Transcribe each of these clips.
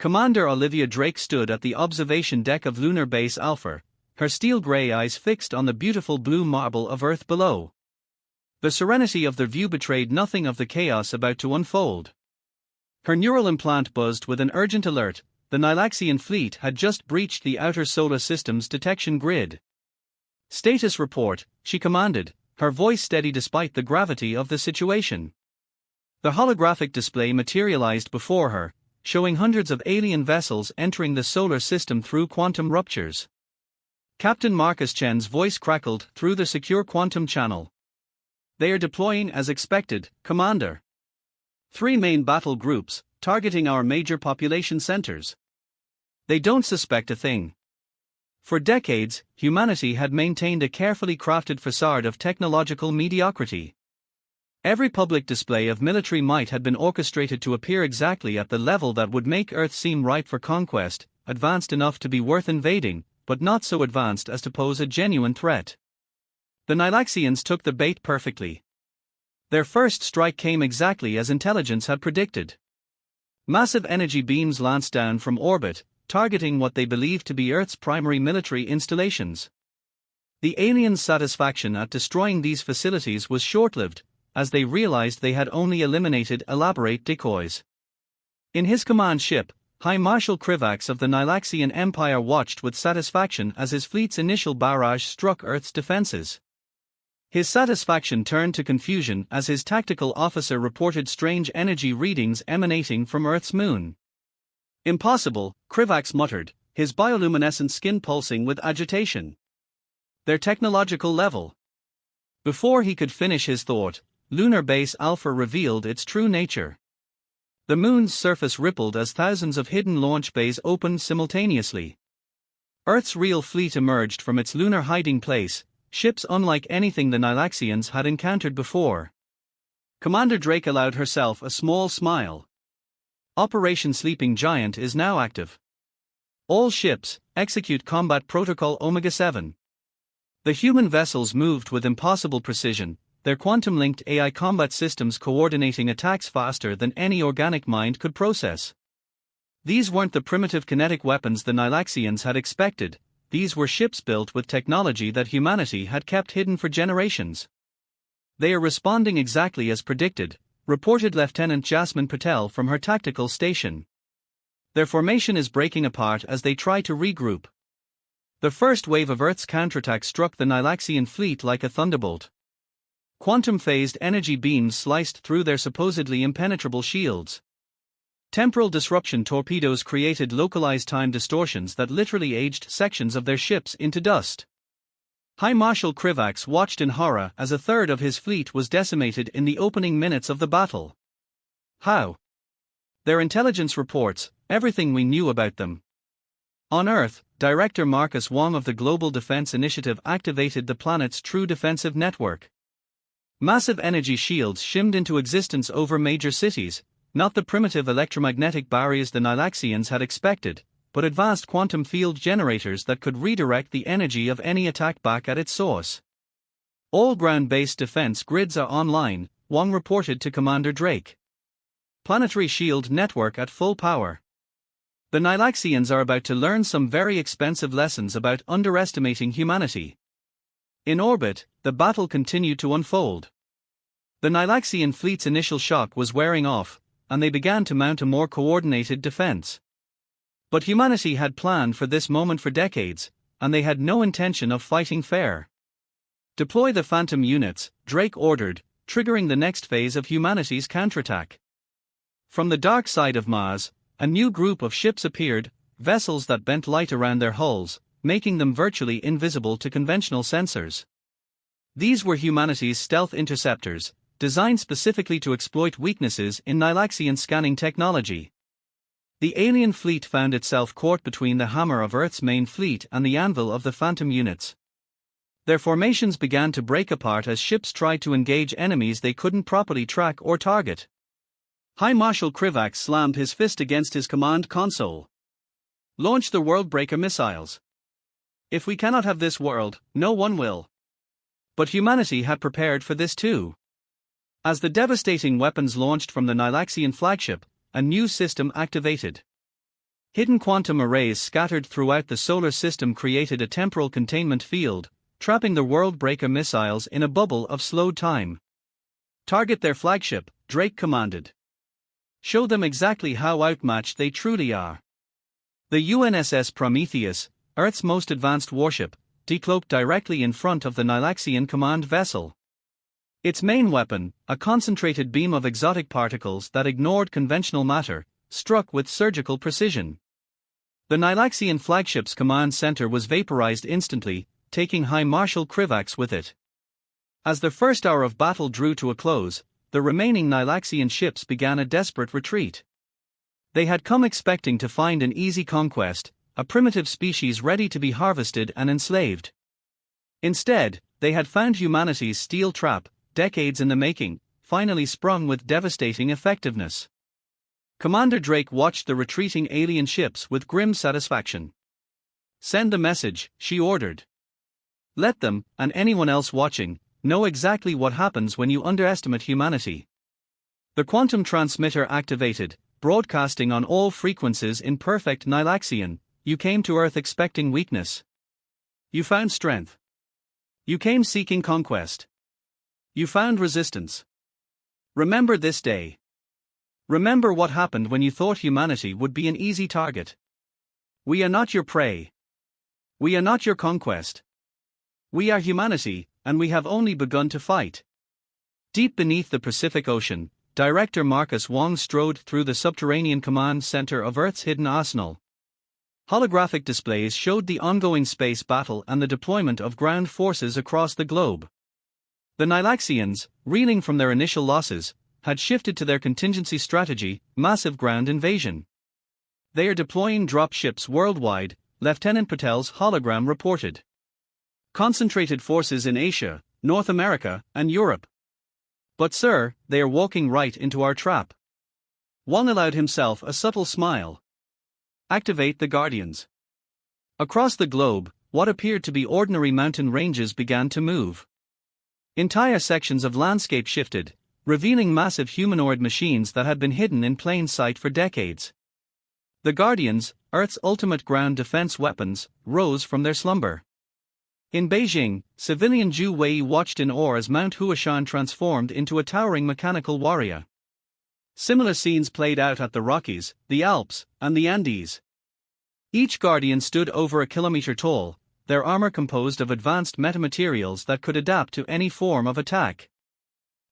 Commander Olivia Drake stood at the observation deck of Lunar Base Alpha, her steel-gray eyes fixed on the beautiful blue marble of Earth below. The serenity of their view betrayed nothing of the chaos about to unfold. Her neural implant buzzed with an urgent alert. The Nilaxian fleet had just breached the outer solar system's detection grid. "Status report," she commanded, her voice steady despite the gravity of the situation. The holographic display materialized before her, showing hundreds of alien vessels entering the solar system through quantum ruptures. Captain Marcus Chen's voice crackled through the secure quantum channel. "They are deploying as expected, Commander. 3 main battle groups, targeting our major population centers. They don't suspect a thing." For decades, humanity had maintained a carefully crafted facade of technological mediocrity. Every public display of military might had been orchestrated to appear exactly at the level that would make Earth seem ripe for conquest, advanced enough to be worth invading, but not so advanced as to pose a genuine threat. The Nilaxians took the bait perfectly. Their first strike came exactly as intelligence had predicted. Massive energy beams lanced down from orbit, targeting what they believed to be Earth's primary military installations. The aliens' satisfaction at destroying these facilities was short-lived, as they realized they had only eliminated elaborate decoys. In his command ship, High Marshal Krivax of the Nilaxian Empire watched with satisfaction as his fleet's initial barrage struck Earth's defenses. His satisfaction turned to confusion as his tactical officer reported strange energy readings emanating from Earth's moon. "Impossible," Krivax muttered, his bioluminescent skin pulsing with agitation. "Their technological level." Before he could finish his thought, Lunar Base Alpha revealed its true nature. The moon's surface rippled as thousands of hidden launch bays opened simultaneously. Earth's real fleet emerged from its lunar hiding place, ships unlike anything the Nilaxians had encountered before. Commander Drake allowed herself a small smile. "Operation Sleeping Giant is now active. All ships, execute Combat Protocol Omega-7. The human vessels moved with impossible precision, their quantum-linked AI combat systems coordinating attacks faster than any organic mind could process. These weren't the primitive kinetic weapons the Nilaxians had expected. These were ships built with technology that humanity had kept hidden for generations. "They are responding exactly as predicted," reported Lieutenant Jasmine Patel from her tactical station. "Their formation is breaking apart as they try to regroup." The first wave of Earth's counterattack struck the Nilaxian fleet like a thunderbolt. Quantum-phased energy beams sliced through their supposedly impenetrable shields. Temporal disruption torpedoes created localized time distortions that literally aged sections of their ships into dust. High Marshal Krivax watched in horror as a third of his fleet was decimated in the opening minutes of the battle. "How?" "Their intelligence reports everything we knew about them." On Earth, Director Marcus Wong of the Global Defense Initiative activated the planet's true defensive network. Massive energy shields shimmed into existence over major cities, not the primitive electromagnetic barriers the Nilaxians had expected, but advanced quantum field generators that could redirect the energy of any attack back at its source. "All ground-based defense grids are online," Wong reported to Commander Drake. "Planetary shield network at full power." The Nilaxians are about to learn some very expensive lessons about underestimating humanity. In orbit, the battle continued to unfold. The Nilaxian fleet's initial shock was wearing off, and they began to mount a more coordinated defense. But humanity had planned for this moment for decades, and they had no intention of fighting fair. "Deploy the Phantom units," Drake ordered, triggering the next phase of humanity's counterattack. From the dark side of Mars, a new group of ships appeared, vessels that bent light around their hulls, making them virtually invisible to conventional sensors. These were humanity's stealth interceptors, designed specifically to exploit weaknesses in Nilaxian scanning technology. The alien fleet found itself caught between the hammer of Earth's main fleet and the anvil of the Phantom units. Their formations began to break apart as ships tried to engage enemies they couldn't properly track or target. High Marshal Krivax slammed his fist against his command console. "Launch the Worldbreaker missiles. If we cannot have this world, no one will." But humanity had prepared for this too. As the devastating weapons launched from the Nilaxian flagship, a new system activated. Hidden quantum arrays scattered throughout the solar system created a temporal containment field, trapping the world-breaker missiles in a bubble of slowed time. Target their flagship, Drake commanded. Show them exactly how outmatched they truly are. The UNSS Prometheus, Earth's most advanced warship, decloaked directly in front of the Nilaxian command vessel. Its main weapon, a concentrated beam of exotic particles that ignored conventional matter, struck with surgical precision. The Nilaxian flagship's command center was vaporized instantly, taking High Marshal Krivax with it. As the first hour of battle drew to a close, the remaining Nilaxian ships began a desperate retreat. They had come expecting to find an easy conquest, a primitive species ready to be harvested and enslaved. Instead, they had found humanity's steel trap, decades in the making, finally sprung with devastating effectiveness. Commander Drake watched the retreating alien ships with grim satisfaction. "Send the message," she ordered. "Let them, and anyone else watching, know exactly what happens when you underestimate humanity." The quantum transmitter activated, broadcasting on all frequencies in perfect Nilaxian. "You came to Earth expecting weakness. You found strength. You came seeking conquest. You found resistance. Remember this day. Remember what happened when you thought humanity would be an easy target. We are not your prey. We are not your conquest. We are humanity, and we have only begun to fight." Deep beneath the Pacific Ocean, Director Marcus Wong strode through the subterranean command center of Earth's hidden arsenal. Holographic displays showed the ongoing space battle and the deployment of ground forces across the globe. The Nilaxians, reeling from their initial losses, had shifted to their contingency strategy, massive ground invasion. "They are deploying drop ships worldwide," Lieutenant Patel's hologram reported. "Concentrated forces in Asia, North America, and Europe. But sir, they are walking right into our trap." Wong allowed himself a subtle smile. "Activate the Guardians." Across the globe, what appeared to be ordinary mountain ranges began to move. Entire sections of landscape shifted, revealing massive humanoid machines that had been hidden in plain sight for decades. The Guardians, Earth's ultimate ground defense weapons, rose from their slumber. In Beijing, civilian Zhu Wei watched in awe as Mount Huashan transformed into a towering mechanical warrior. Similar scenes played out at the Rockies, the Alps, and the Andes. Each Guardian stood over a kilometer tall, their armor composed of advanced metamaterials that could adapt to any form of attack.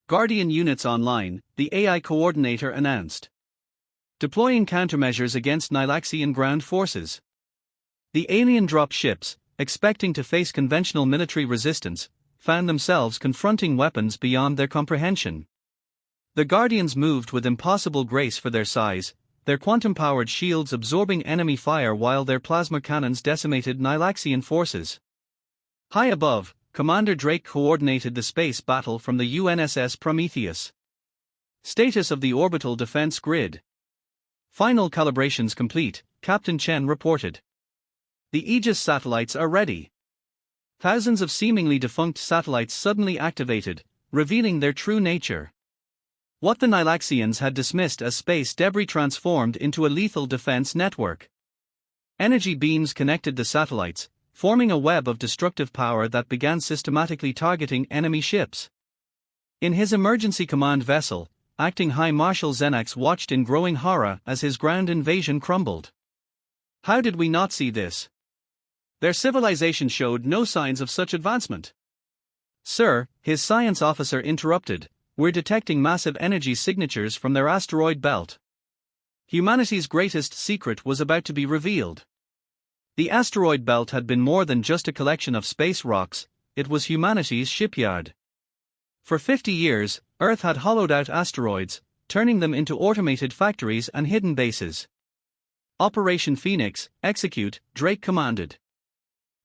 "Guardian units online," the AI coordinator announced. "Deploying countermeasures against Nilaxian ground forces." The alien drop ships, expecting to face conventional military resistance, found themselves confronting weapons beyond their comprehension. The Guardians moved with impossible grace for their size, their quantum-powered shields absorbing enemy fire while their plasma cannons decimated Nilaxian forces. High above, Commander Drake coordinated the space battle from the UNSS Prometheus. Status of the orbital defense grid. "Final calibrations complete," Captain Chen reported. "The Aegis satellites are ready." Thousands of seemingly defunct satellites suddenly activated, revealing their true nature. What the Nilaxians had dismissed as space debris transformed into a lethal defense network. Energy beams connected the satellites, forming a web of destructive power that began systematically targeting enemy ships. In his emergency command vessel, Acting High Marshal Xenax watched in growing horror as his ground invasion crumbled. "How did we not see this? Their civilization showed no signs of such advancement." "Sir," his science officer interrupted, "we're detecting massive energy signatures from their asteroid belt. Humanity's greatest secret was about to be revealed." The asteroid belt had been more than just a collection of space rocks, it was humanity's shipyard. For 50 years, Earth had hollowed out asteroids, turning them into automated factories and hidden bases. "Operation Phoenix, execute," Drake commanded.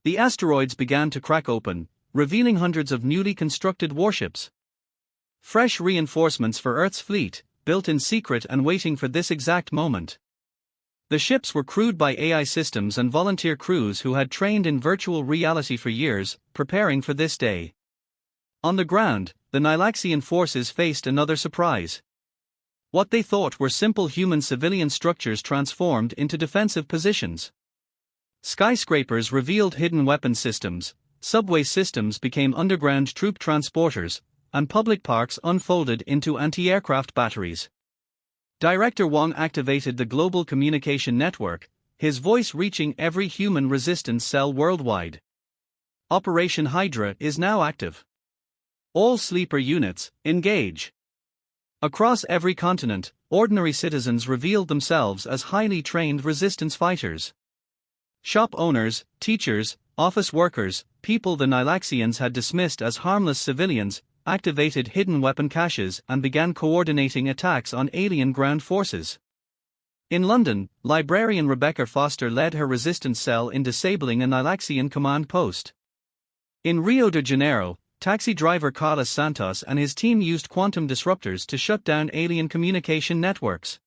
The asteroids began to crack open, revealing hundreds of newly constructed warships. Fresh reinforcements for Earth's fleet, built in secret and waiting for this exact moment. The ships were crewed by AI systems and volunteer crews who had trained in virtual reality for years, preparing for this day. On the ground, the Nilaxian forces faced another surprise. What they thought were simple human civilian structures transformed into defensive positions. Skyscrapers revealed hidden weapon systems, subway systems became underground troop transporters, and public parks unfolded into anti-aircraft batteries. Director Wong activated the global communication network, his voice reaching every human resistance cell worldwide. Operation Hydra is now active. All sleeper units, engage. Across every continent, ordinary citizens revealed themselves as highly trained resistance fighters. Shop owners, teachers, office workers, people the Nilaxians had dismissed as harmless civilians, activated hidden weapon caches and began coordinating attacks on alien ground forces. In London, librarian Rebecca Foster led her resistance cell in disabling a Nilaxian command post. In Rio de Janeiro, taxi driver Carlos Santos and his team used quantum disruptors to shut down alien communication networks.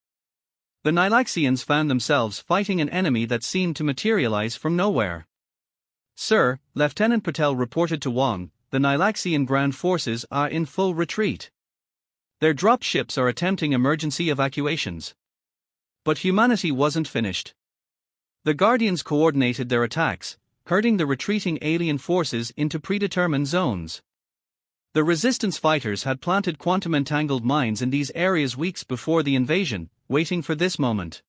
The Nilaxians found themselves fighting an enemy that seemed to materialize from nowhere. "Sir," Lieutenant Patel reported to Wong, "the Nilaxian ground forces are in full retreat. Their dropped ships are attempting emergency evacuations." But humanity wasn't finished. The Guardians coordinated their attacks, herding the retreating alien forces into predetermined zones. The resistance fighters had planted quantum-entangled mines in these areas weeks before the invasion, waiting for this moment.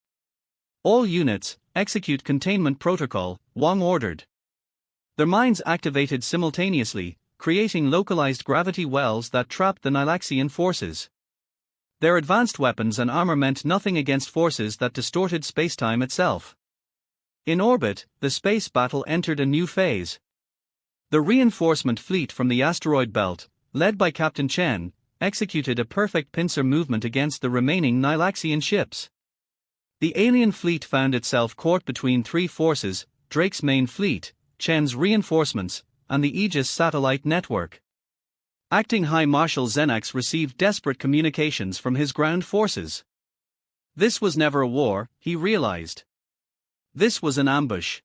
"All units, execute containment protocol," Wong ordered. The mines activated simultaneously, creating localized gravity wells that trapped the Nilaxian forces. Their advanced weapons and armor meant nothing against forces that distorted spacetime itself. In orbit, the space battle entered a new phase. The reinforcement fleet from the asteroid belt, led by Captain Chen, executed a perfect pincer movement against the remaining Nilaxian ships. The alien fleet found itself caught between three forces: Drake's main fleet, Chen's reinforcements, and the Aegis satellite network. Acting High Marshal Xenax received desperate communications from his ground forces. This was never a war, he realized. This was an ambush.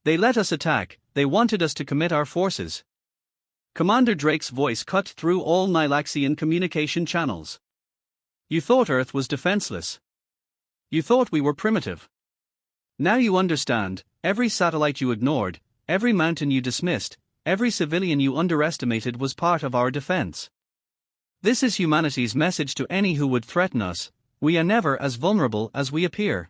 They let us attack, they wanted us to commit our forces. Commander Drake's voice cut through all Nilaxian communication channels. "You thought Earth was defenseless. You thought we were primitive. Now you understand, every satellite you ignored, every mountain you dismissed, every civilian you underestimated was part of our defense. This is humanity's message to any who would threaten us: we are never as vulnerable as we appear."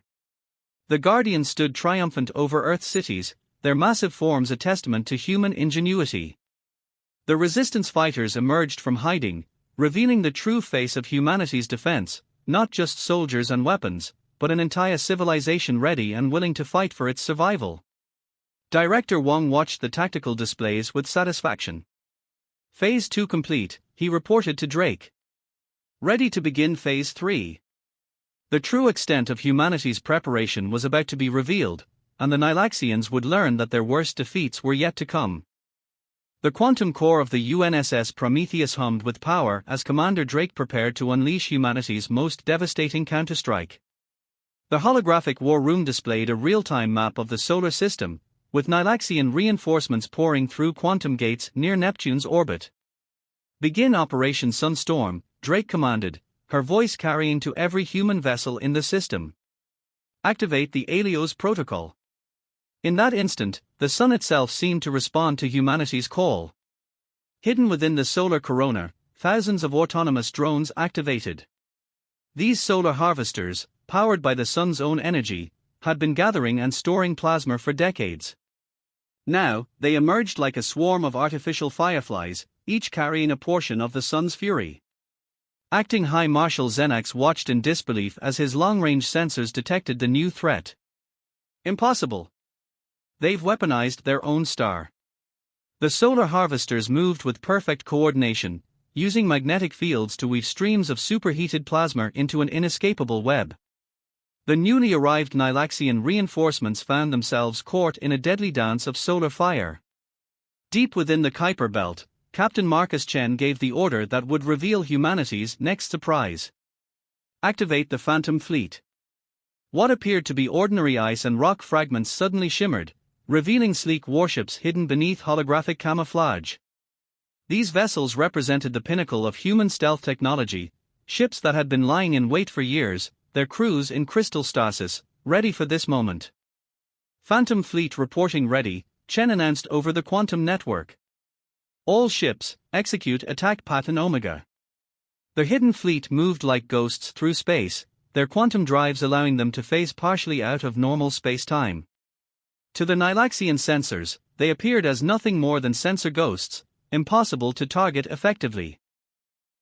The Guardians stood triumphant over Earth's cities, their massive forms a testament to human ingenuity. The resistance fighters emerged from hiding, revealing the true face of humanity's defense, not just soldiers and weapons, but an entire civilization ready and willing to fight for its survival. Director Wong watched the tactical displays with satisfaction. "Phase 2 complete," he reported to Drake. "Ready to begin Phase 3. The true extent of humanity's preparation was about to be revealed, and the Nilaxians would learn that their worst defeats were yet to come. The quantum core of the UNSS Prometheus hummed with power as Commander Drake prepared to unleash humanity's most devastating counterstrike. The holographic war room displayed a real-time map of the solar system, with Nilaxian reinforcements pouring through quantum gates near Neptune's orbit. "Begin Operation Sunstorm," Drake commanded, her voice carrying to every human vessel in the system. "Activate the Helios protocol." In that instant, the sun itself seemed to respond to humanity's call. Hidden within the solar corona, thousands of autonomous drones activated. These solar harvesters, powered by the sun's own energy, had been gathering and storing plasma for decades. Now, they emerged like a swarm of artificial fireflies, each carrying a portion of the sun's fury. Acting High Marshal Xenax watched in disbelief as his long-range sensors detected the new threat. "Impossible. They've weaponized their own star." The solar harvesters moved with perfect coordination, using magnetic fields to weave streams of superheated plasma into an inescapable web. The newly arrived Nilaxian reinforcements found themselves caught in a deadly dance of solar fire. Deep within the Kuiper belt, Captain Marcus Chen gave the order that would reveal humanity's next surprise. "Activate the Phantom Fleet." What appeared to be ordinary ice and rock fragments suddenly shimmered, revealing sleek warships hidden beneath holographic camouflage. These vessels represented the pinnacle of human stealth technology, ships that had been lying in wait for years, their crews in crystal stasis, ready for this moment. Phantom Fleet reporting ready, Chen announced over the quantum network. All ships, execute attack pattern Omega. The hidden fleet moved like ghosts through space, their quantum drives allowing them to phase partially out of normal space-time. To the Nilaxian sensors, they appeared as nothing more than sensor ghosts, impossible to target effectively.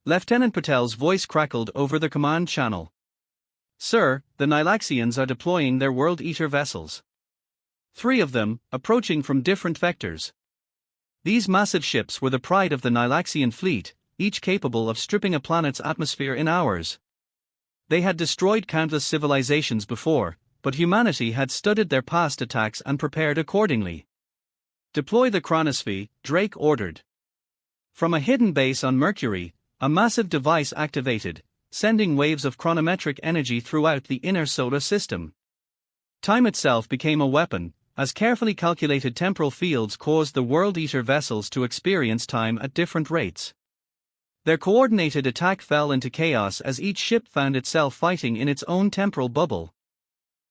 Lieutenant Patel's voice crackled over the command channel. "Sir, the Nilaxians are deploying their World Eater vessels. 3 of them, approaching from different vectors. These massive ships were the pride of the Nilaxian fleet, each capable of stripping a planet's atmosphere in hours. They had destroyed countless civilizations before, but humanity had studied their past attacks and prepared accordingly. Deploy the chronosphere, Drake ordered. From a hidden base on Mercury, a massive device activated, sending waves of chronometric energy throughout the inner solar system. Time itself became a weapon, as carefully calculated temporal fields caused the World Eater vessels to experience time at different rates. Their coordinated attack fell into chaos as each ship found itself fighting in its own temporal bubble.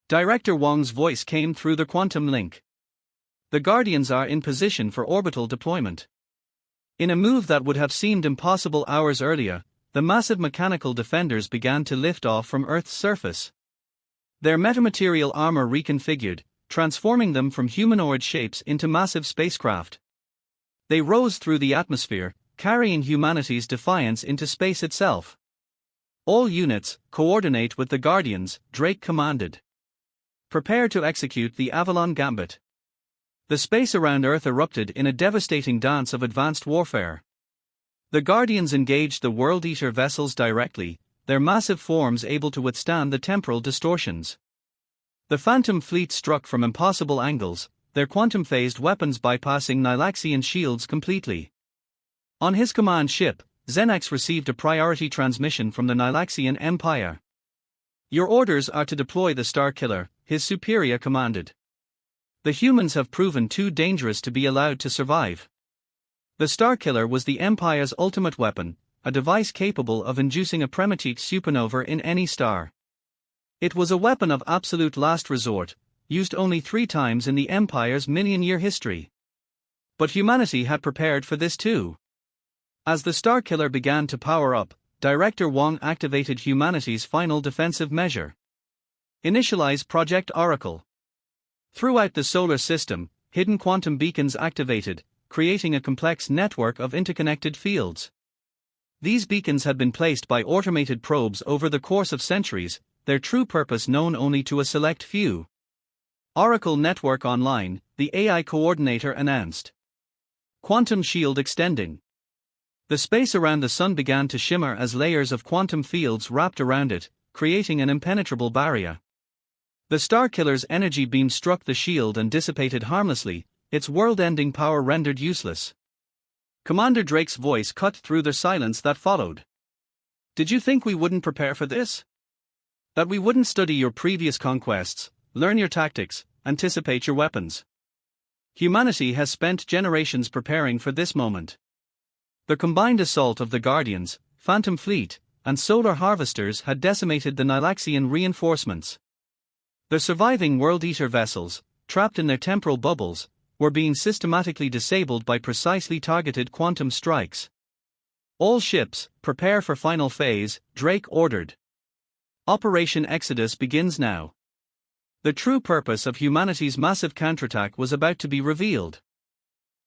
Director Wong's voice came through the quantum link. The Guardians are in position for orbital deployment. In a move that would have seemed impossible hours earlier, the massive mechanical defenders began to lift off from Earth's surface. Their metamaterial armor reconfigured, transforming them from humanoid shapes into massive spacecraft. They rose through the atmosphere, carrying humanity's defiance into space itself. All units, coordinate with the Guardians, Drake commanded. Prepare to execute the Avalon Gambit. The space around Earth erupted in a devastating dance of advanced warfare. The Guardians engaged the World Eater vessels directly, their massive forms able to withstand the temporal distortions. The Phantom Fleet struck from impossible angles, their quantum-phased weapons bypassing Nilaxian shields completely. On his command ship, Xenax received a priority transmission from the Nilaxian Empire. "Your orders are to deploy the Starkiller," his superior commanded. "The humans have proven too dangerous to be allowed to survive." The Starkiller was the Empire's ultimate weapon, a device capable of inducing a prematic supernova in any star. It was a weapon of absolute last resort, used only 3 times in the Empire's million-year history. But humanity had prepared for this too. As the Starkiller began to power up, Director Wong activated humanity's final defensive measure. Initialize Project Oracle. Throughout the solar system, hidden quantum beacons activated, creating a complex network of interconnected fields. These beacons had been placed by automated probes over the course of centuries, their true purpose known only to a select few. Oracle Network Online, the AI coordinator announced. Quantum shield extending. The space around the Sun began to shimmer as layers of quantum fields wrapped around it, creating an impenetrable barrier. The Starkiller's energy beam struck the shield and dissipated harmlessly, its world-ending power rendered useless. Commander Drake's voice cut through the silence that followed. "Did you think we wouldn't prepare for this? That we wouldn't study your previous conquests, learn your tactics, anticipate your weapons? Humanity has spent generations preparing for this moment." The combined assault of the Guardians, Phantom Fleet, and Solar Harvesters had decimated the Nilaxian reinforcements. The surviving World Eater vessels, trapped in their temporal bubbles, were being systematically disabled by precisely targeted quantum strikes. "All ships, prepare for final phase," Drake ordered. Operation Exodus begins now. The true purpose of humanity's massive counterattack was about to be revealed.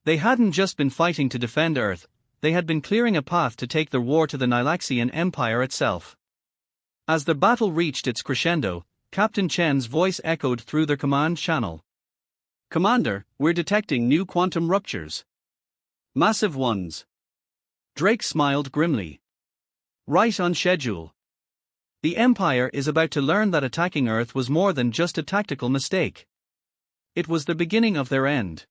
They hadn't just been fighting to defend Earth, they had been clearing a path to take their war to the Nilaxian Empire itself. As the battle reached its crescendo, Captain Chen's voice echoed through the command channel. "Commander, we're detecting new quantum ruptures. Massive ones." Drake smiled grimly. "Right on schedule. The Empire is about to learn that attacking Earth was more than just a tactical mistake. It was the beginning of their end."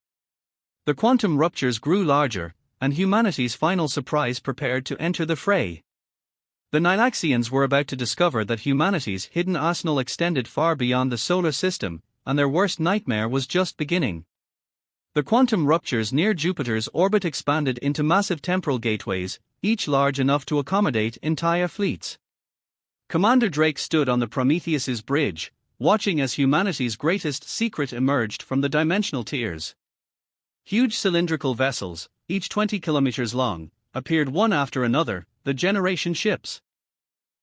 The quantum ruptures grew larger, and humanity's final surprise prepared to enter the fray. The Nilaxians were about to discover that humanity's hidden arsenal extended far beyond the solar system, and their worst nightmare was just beginning. The quantum ruptures near Jupiter's orbit expanded into massive temporal gateways, each large enough to accommodate entire fleets. Commander Drake stood on the Prometheus's bridge, watching as humanity's greatest secret emerged from the dimensional tiers. Huge cylindrical vessels, each 20 kilometers long, appeared one after another, the generation ships.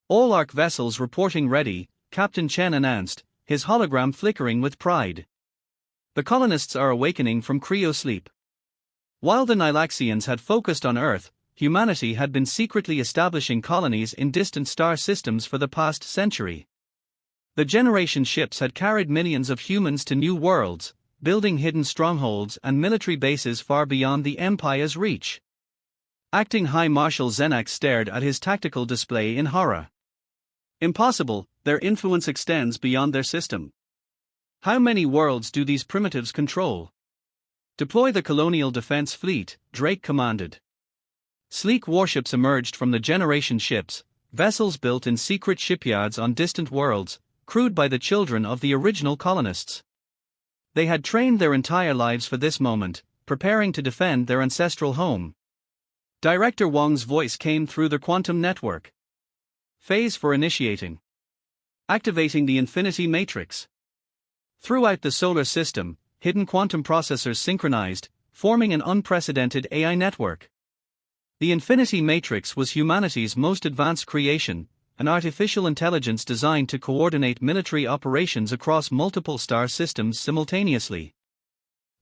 All ARC vessels reporting ready, Captain Chen announced, his hologram flickering with pride. The colonists are awakening from cryosleep. While the Nilaxians had focused on Earth, humanity had been secretly establishing colonies in distant star systems for the past century. The generation ships had carried millions of humans to new worlds, building hidden strongholds and military bases far beyond the Empire's reach. Acting High Marshal Xenax stared at his tactical display in horror. Impossible, their influence extends beyond their system. How many worlds do these primitives control? Deploy the Colonial Defense Fleet, Drake commanded. Sleek warships emerged from the generation ships, vessels built in secret shipyards on distant worlds, crewed by the children of the original colonists. They had trained their entire lives for this moment, preparing to defend their ancestral home. Director Wong's voice came through the quantum network. Phase for initiating. Activating the Infinity Matrix. Throughout the solar system, hidden quantum processors synchronized, forming an unprecedented AI network. The Infinity Matrix was humanity's most advanced creation, an artificial intelligence designed to coordinate military operations across multiple star systems simultaneously.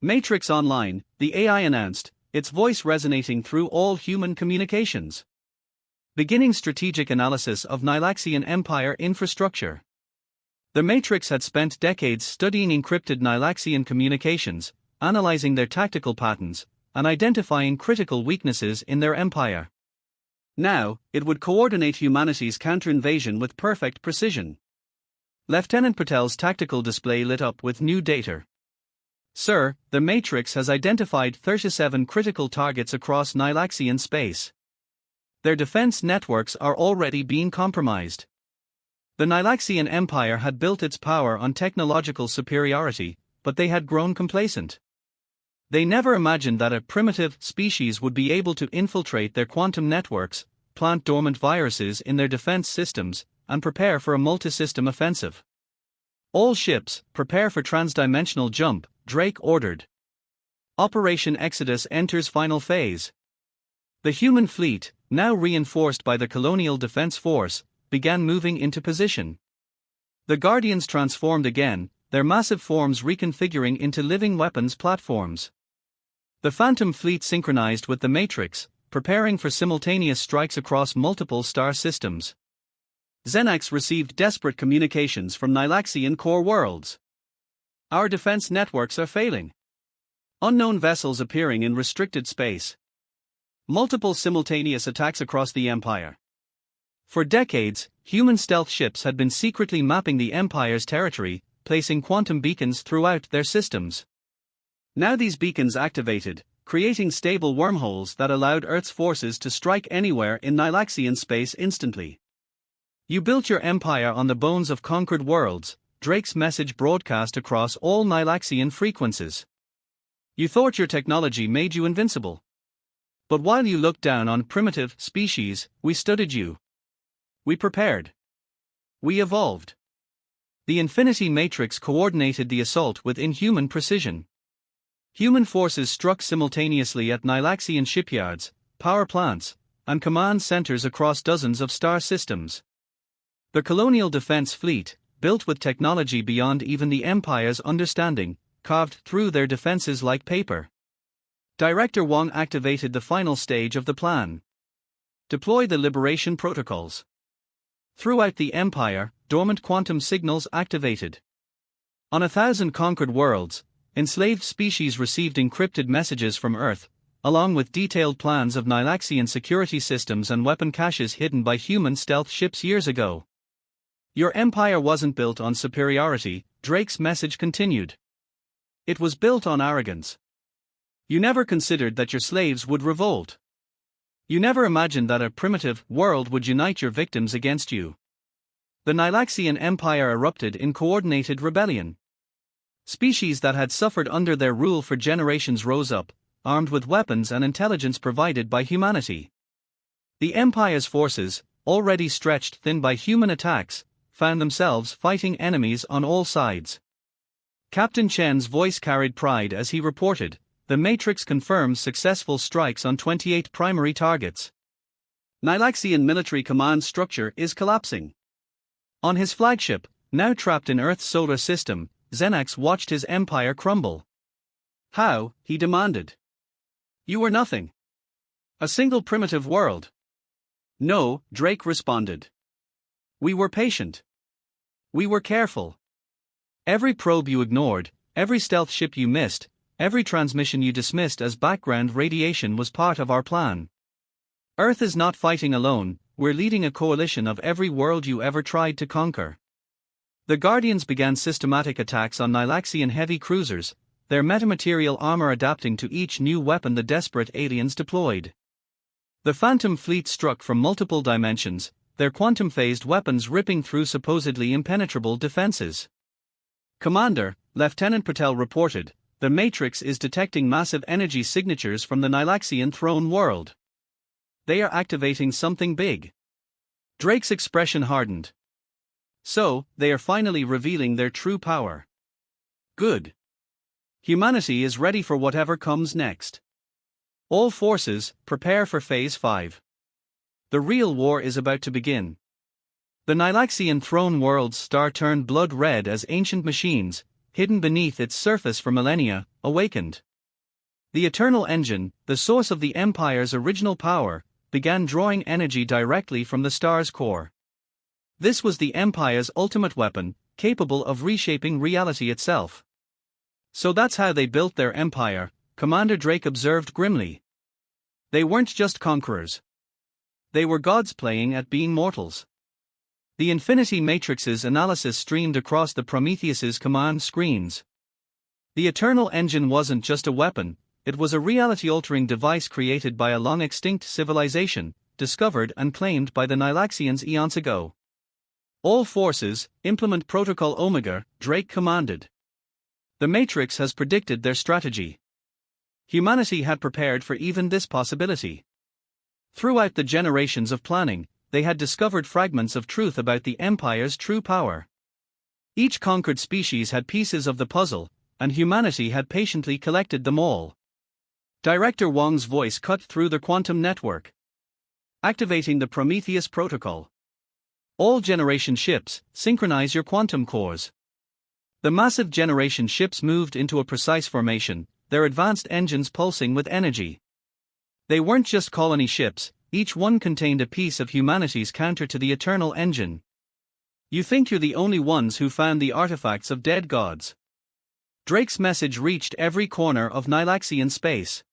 Matrix Online, the AI announced, its voice resonating through all human communications. Beginning strategic analysis of Nilaxian Empire infrastructure. The Matrix had spent decades studying encrypted Nilaxian communications, analyzing their tactical patterns, and identifying critical weaknesses in their empire. Now, it would coordinate humanity's counter-invasion with perfect precision. Lieutenant Patel's tactical display lit up with new data. Sir, the Matrix has identified 37 critical targets across Nilaxian space. Their defense networks are already being compromised. The Nilaxian Empire had built its power on technological superiority, but they had grown complacent. They never imagined that a primitive species would be able to infiltrate their quantum networks, plant dormant viruses in their defense systems, and prepare for a multi-system offensive. All ships, prepare for transdimensional jump, Drake ordered. Operation Exodus enters final phase. The human fleet, now reinforced by the Colonial Defense Force, began moving into position. The Guardians transformed again, their massive forms reconfiguring into living weapons platforms. The Phantom Fleet synchronized with the Matrix, preparing for simultaneous strikes across multiple star systems. Xenax received desperate communications from Nilaxian core worlds. Our defense networks are failing. Unknown vessels appearing in restricted space. Multiple simultaneous attacks across the Empire. For decades, human stealth ships had been secretly mapping the Empire's territory, placing quantum beacons throughout their systems. Now these beacons activated, creating stable wormholes that allowed Earth's forces to strike anywhere in Nilaxian space instantly. You built your empire on the bones of conquered worlds, Drake's message broadcast across all Nilaxian frequencies. You thought your technology made you invincible. But while you looked down on primitive species, we studied you. We prepared. We evolved. The Infinity Matrix coordinated the assault with inhuman precision. Human forces struck simultaneously at Nilaxian shipyards, power plants, and command centers across dozens of star systems. The Colonial Defense Fleet, built with technology beyond even the Empire's understanding, carved through their defenses like paper. Director Wong activated the final stage of the plan. Deploy the liberation protocols. Throughout the Empire, dormant quantum signals activated. On 1,000 conquered worlds, enslaved species received encrypted messages from Earth, along with detailed plans of Nilaxian security systems and weapon caches hidden by human stealth ships years ago. Your empire wasn't built on superiority, Drake's message continued. It was built on arrogance. You never considered that your slaves would revolt. You never imagined that a primitive world would unite your victims against you. The Nilaxian Empire erupted in coordinated rebellion. Species that had suffered under their rule for generations rose up, armed with weapons and intelligence provided by humanity. The Empire's forces, already stretched thin by human attacks, found themselves fighting enemies on all sides. Captain Chen's voice carried pride as he reported, "The Matrix confirms successful strikes on 28 primary targets. Nilaxian military command structure is collapsing." On his flagship, now trapped in Earth's solar system, Xenax watched his empire crumble. "How?" he demanded. "You were nothing. A single primitive world." "No," Drake responded. "We were patient. We were careful. Every probe you ignored, every stealth ship you missed, every transmission you dismissed as background radiation was part of our plan. Earth is not fighting alone, we're leading a coalition of every world you ever tried to conquer." The Guardians began systematic attacks on Nilaxian heavy cruisers, their metamaterial armor adapting to each new weapon the desperate aliens deployed. The Phantom fleet struck from multiple dimensions, their quantum-phased weapons ripping through supposedly impenetrable defenses. "Commander," Lieutenant Patel reported, "the Matrix is detecting massive energy signatures from the Nilaxian throne world. They are activating something big." Drake's expression hardened. "So, they are finally revealing their true power. Good. Humanity is ready for whatever comes next. All forces, prepare for Phase 5. The real war is about to begin." The Nilaxian throne world's star turned blood red as ancient machines, hidden beneath its surface for millennia, awakened. The Eternal Engine, the source of the Empire's original power, began drawing energy directly from the star's core. This was the Empire's ultimate weapon, capable of reshaping reality itself. "So that's how they built their empire," Commander Drake observed grimly. "They weren't just conquerors. They were gods playing at being mortals." The Infinity Matrix's analysis streamed across the Prometheus's command screens. The Eternal Engine wasn't just a weapon, it was a reality-altering device created by a long-extinct civilization, discovered and claimed by the Nilaxians eons ago. "All forces, implement Protocol Omega," Drake commanded. "The Matrix has predicted their strategy. Humanity had prepared for even this possibility. Throughout the generations of planning, they had discovered fragments of truth about the Empire's true power. Each conquered species had pieces of the puzzle, and humanity had patiently collected them all." Director Wong's voice cut through the quantum network. "Activating the Prometheus Protocol. All generation ships, synchronize your quantum cores." The massive generation ships moved into a precise formation, their advanced engines pulsing with energy. They weren't just colony ships, each one contained a piece of humanity's counter to the Eternal Engine. "You think you're the only ones who found the artifacts of dead gods." Drake's message reached every corner of Nilaxian space.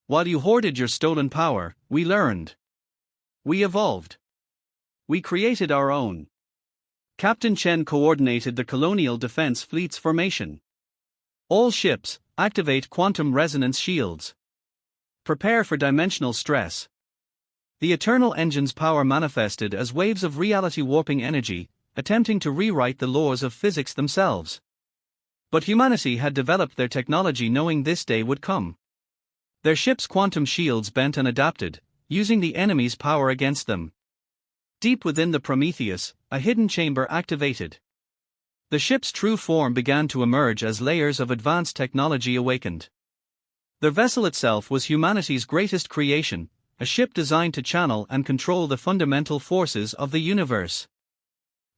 "While you hoarded your stolen power, we learned. We evolved. We created our own." Captain Chen coordinated the Colonial Defense Fleet's formation. "All ships, activate quantum resonance shields. Prepare for dimensional stress." The Eternal Engine's power manifested as waves of reality warping energy, attempting to rewrite the laws of physics themselves. But humanity had developed their technology knowing this day would come. Their ships' quantum shields bent and adapted, using the enemy's power against them. Deep within the Prometheus, a hidden chamber activated. The ship's true form began to emerge as layers of advanced technology awakened. The vessel itself was humanity's greatest creation, a ship designed to channel and control the fundamental forces of the universe.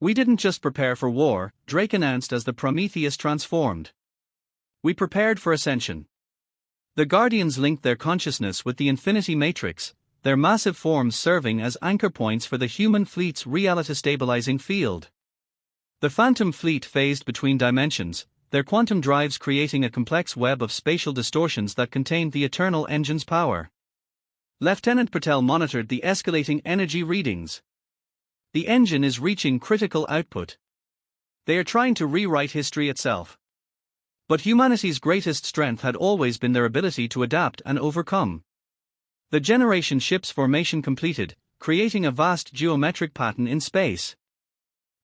"We didn't just prepare for war," Drake announced as the Prometheus transformed. "We prepared for ascension." The Guardians linked their consciousness with the Infinity Matrix, their massive forms serving as anchor points for the human fleet's reality-stabilizing field. The Phantom fleet phased between dimensions, their quantum drives creating a complex web of spatial distortions that contained the Eternal Engine's power. Lieutenant Patel monitored the escalating energy readings. "The engine is reaching critical output. They are trying to rewrite history itself." But humanity's greatest strength had always been their ability to adapt and overcome. The generation ship's formation completed, creating a vast geometric pattern in space.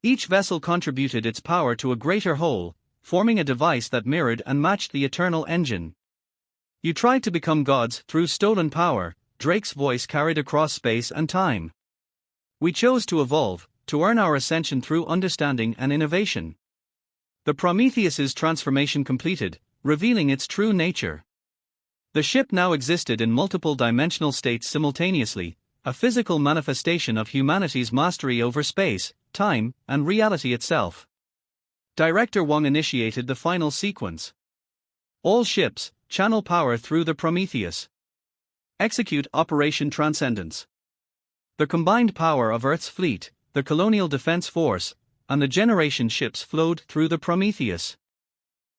Each vessel contributed its power to a greater whole, forming a device that mirrored and matched the Eternal Engine. "You tried to become gods through stolen power," Drake's voice carried across space and time. We chose to evolve, to earn our ascension through understanding and innovation. The Prometheus's transformation completed, revealing its true nature. The ship now existed in multiple dimensional states simultaneously, a physical manifestation of humanity's mastery over space, time, and reality itself. Director Wong initiated the final sequence. All ships, channel power through the Prometheus. Execute Operation Transcendence. The combined power of Earth's fleet, the Colonial Defense Force, and the generation ships flowed through the Prometheus.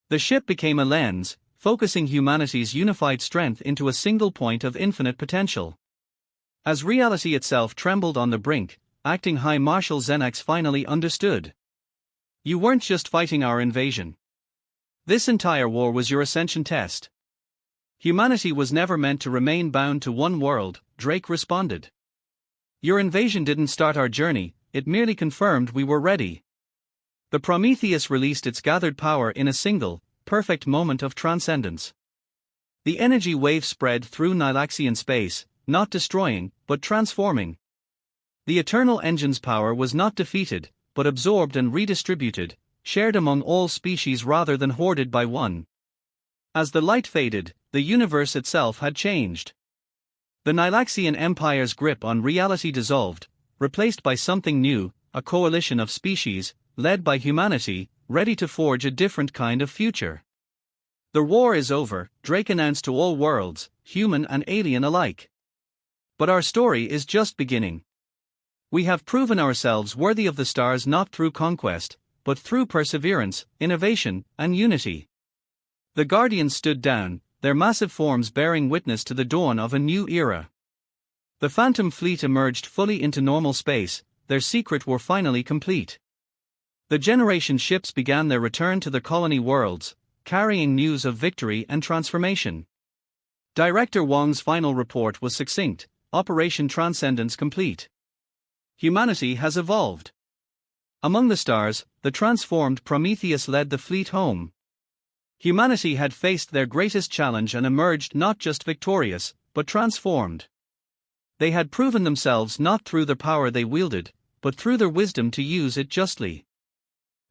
The ship became a lens, focusing humanity's unified strength into a single point of infinite potential. As reality itself trembled on the brink, Acting High Marshal Xenax finally understood. You weren't just fighting our invasion. This entire war was your ascension test. Humanity was never meant to remain bound to one world, Drake responded. Your invasion didn't start our journey, it merely confirmed we were ready. The Prometheus released its gathered power in a single, perfect moment of transcendence. The energy wave spread through Nilaxian space, not destroying, but transforming. The Eternal Engine's power was not defeated, but absorbed and redistributed, shared among all species rather than hoarded by one. As the light faded, the universe itself had changed. The Nilaxian Empire's grip on reality dissolved, replaced by something new, a coalition of species, led by humanity, ready to forge a different kind of future. The war is over, Drake announced to all worlds, human and alien alike. But our story is just beginning. We have proven ourselves worthy of the stars not through conquest, but through perseverance, innovation, and unity. The Guardians stood down, their massive forms bearing witness to the dawn of a new era. The Phantom Fleet emerged fully into normal space, their secret war finally complete. The generation ships began their return to the colony worlds, carrying news of victory and transformation. Director Wong's final report was succinct: Operation Transcendence complete. Humanity has evolved. Among the stars, the transformed Prometheus led the fleet home. Humanity had faced their greatest challenge and emerged not just victorious, but transformed. They had proven themselves not through the power they wielded, but through their wisdom to use it justly.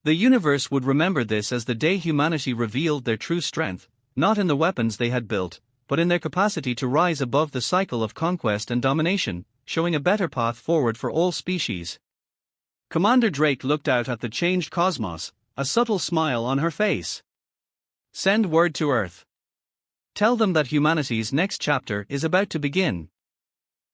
The universe would remember this as the day humanity revealed their true strength, not in the weapons they had built, but in their capacity to rise above the cycle of conquest and domination, showing a better path forward for all species. Commander Drake looked out at the changed cosmos, a subtle smile on her face. Send word to Earth. Tell them that humanity's next chapter is about to begin.